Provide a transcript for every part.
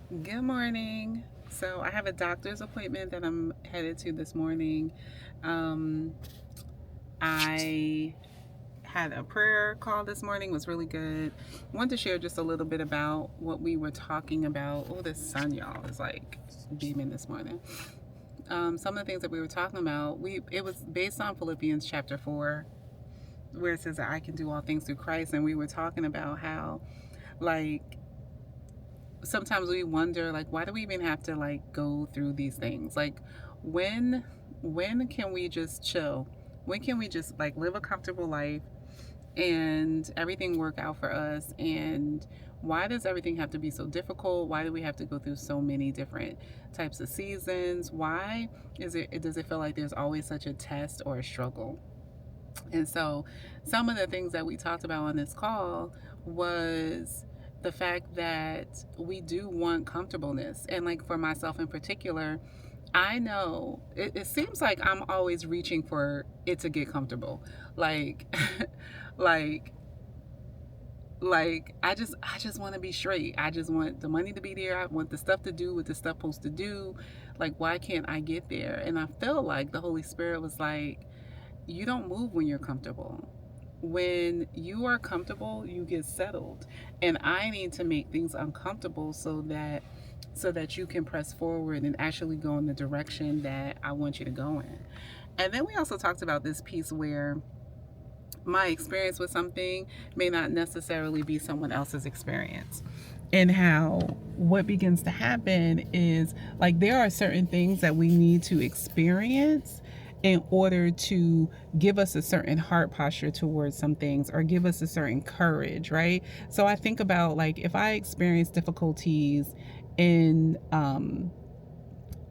Good morning. So I have a doctor's appointment that I'm headed to this morning. Um, I had a prayer call this morning. It was really good. I wanted to share just a little bit about what we were talking about. Oh, this sun, y'all, is like beaming this morning. Some of the things that we were talking about, we it was based on Philippians chapter 4, where it says that I can do all things through Christ, and we were talking about how like sometimes we wonder like why do we even have to like go through these things, like when when can we just chill, when can we just like live a comfortable life and everything work out for us, and why does everything have to be so difficult? Why do we have to go through so many different types of seasons? Why does it feel like there's always such a test or a struggle? And so some of the things that we talked about on this call was the fact that we do want comfortableness. And like for myself in particular, I know it seems like I'm always reaching for it to get comfortable. Like like I just want to be straight. I just want the money to be there. I want the stuff to do what the stuff supposed to do. Like why can't I get there? And I feel like the Holy Spirit was like, you don't move when you're comfortable. When you are comfortable, you get settled. And I need to make things uncomfortable so that you can press forward and actually go in the direction that I want you to go in. And then we also talked about this piece where my experience with something may not necessarily be someone else's experience. And how what begins to happen is like there are certain things that we need to experience in order to give us a certain heart posture towards some things or give us a certain courage, right? So I think about like if I experience difficulties in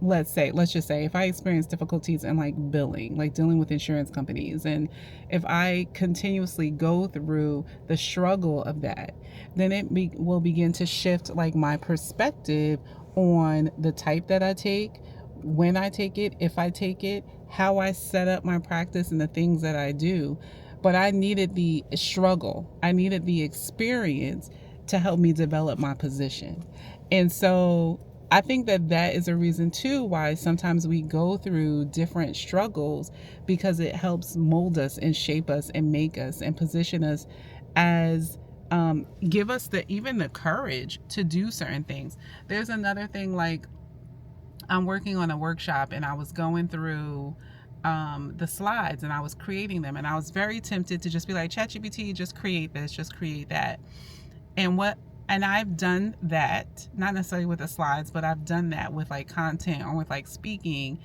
let's just say if I experience difficulties in like billing, like dealing with insurance companies, and if I continuously go through the struggle of that, then will begin to shift like my perspective on the type that I take, when I take it, if I take it, how I set up my practice and the things that I do. But I needed the struggle, I needed the experience to help me develop my position. And so I think that that is a reason too why sometimes we go through different struggles, because it helps mold us and shape us and make us and position us as give us the even the courage to do certain things. There's another thing, like I'm working on a workshop and I was going through the slides and I was creating them, and I was very tempted to just be like, ChatGPT, just create this, just create that. And what and I've done that, not necessarily with the slides, but I've done that with like content or with like speaking.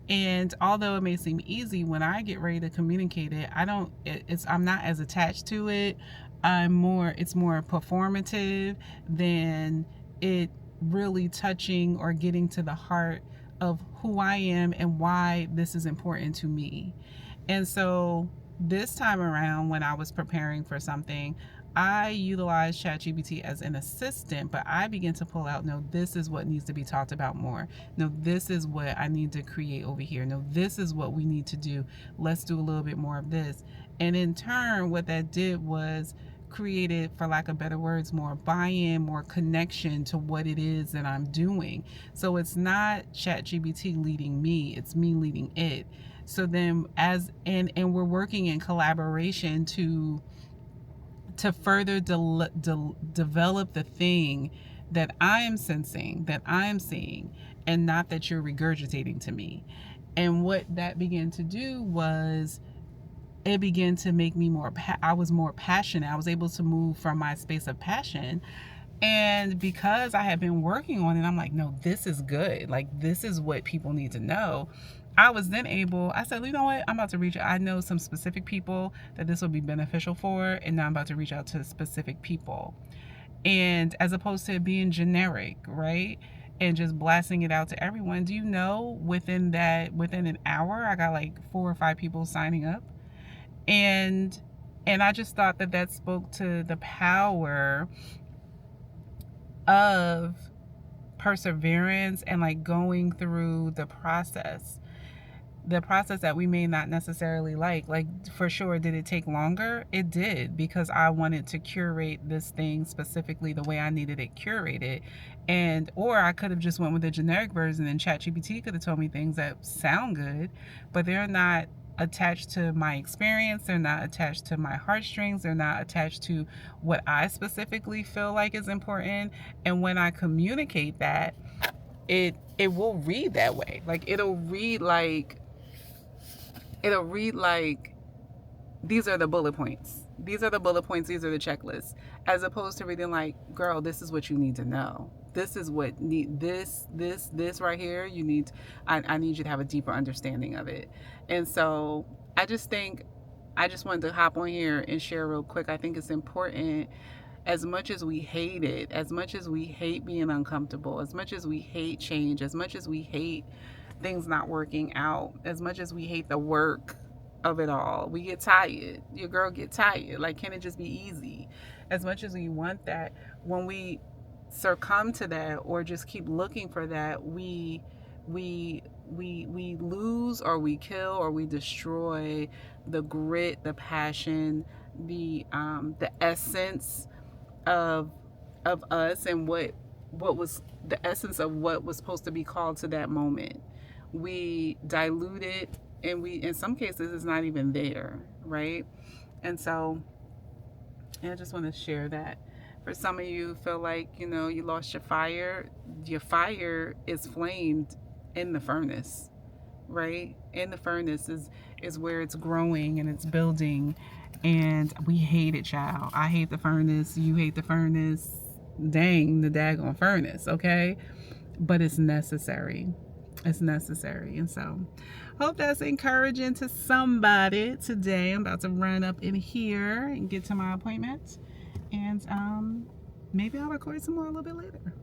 And although it may seem easy, when I get ready to communicate it, I don't it's I'm not as attached to it. It's more performative than it really touching or getting to the heart of who I am and why this is important to me. And so this time around, when I was preparing for something, I utilized ChatGPT as an assistant, but I began to pull out, no, this is what needs to be talked about more. No, this is what I need to create over here. No, this is what we need to do. Let's do a little bit more of this. And in turn, what that did was created, for lack of better words, more buy-in, more connection to what it is that I'm doing. So it's not ChatGPT leading me, it's me leading it. So then and we're working in collaboration to further develop the thing that I am sensing, that I am seeing, and not that you're regurgitating to me. And what that began to do was it began to make me I was more passionate. I was able to move from my space of passion. And because I had been working on it, I'm like, no, this is good. Like, this is what people need to know. I was then able, I said, you know what? I'm about to reach out. I know some specific people that this will be beneficial for. And now I'm about to reach out to specific people. And as opposed to being generic, right? And just blasting it out to everyone. Do you know within an hour, I got like 4 or 5 people signing up? And I just thought that that spoke to the power of perseverance and like going through the process. the process that we may not necessarily like for sure, did it take longer? It did, because I wanted to curate this thing specifically the way I needed it curated. And or I could have just went with the generic version, and ChatGPT could have told me things that sound good, but they're not attached to my experience, they're not attached to my heartstrings, they're not attached to what I specifically feel like is important. And when I communicate that, it will read that way. Like it'll read like these are the bullet points. These are the bullet points, these are the checklists. As opposed to reading like, girl, this is what you need to know. This is what need this right here. You need I need you to have a deeper understanding of it. And so I just think I just wanted to hop on here and share real quick. I think it's important, as much as we hate it, as much as we hate being uncomfortable, as much as we hate change, as much as we hate things not working out, as much as we hate the work of it all, we get tired. Your girl get tired. Like, can it just be easy? As much as we want that, when we succumb to that or just keep looking for that, we lose, or we kill, or we destroy the grit, the passion, the essence of us, and what was the essence of what was supposed to be called to that moment. We dilute it, and we, in some cases, it's not even there, right? And so I just want to share that. For some of you, feel like, you lost your fire. Your fire is flamed in the furnace, right? In the furnace is where it's growing and it's building. And we hate it, child. I hate the furnace. You hate the furnace. Dang the daggone furnace, okay? But it's necessary. It's necessary. And so, hope that's encouraging to somebody today. I'm about to run up in here and get to my appointment. And maybe I'll record some more a little bit later.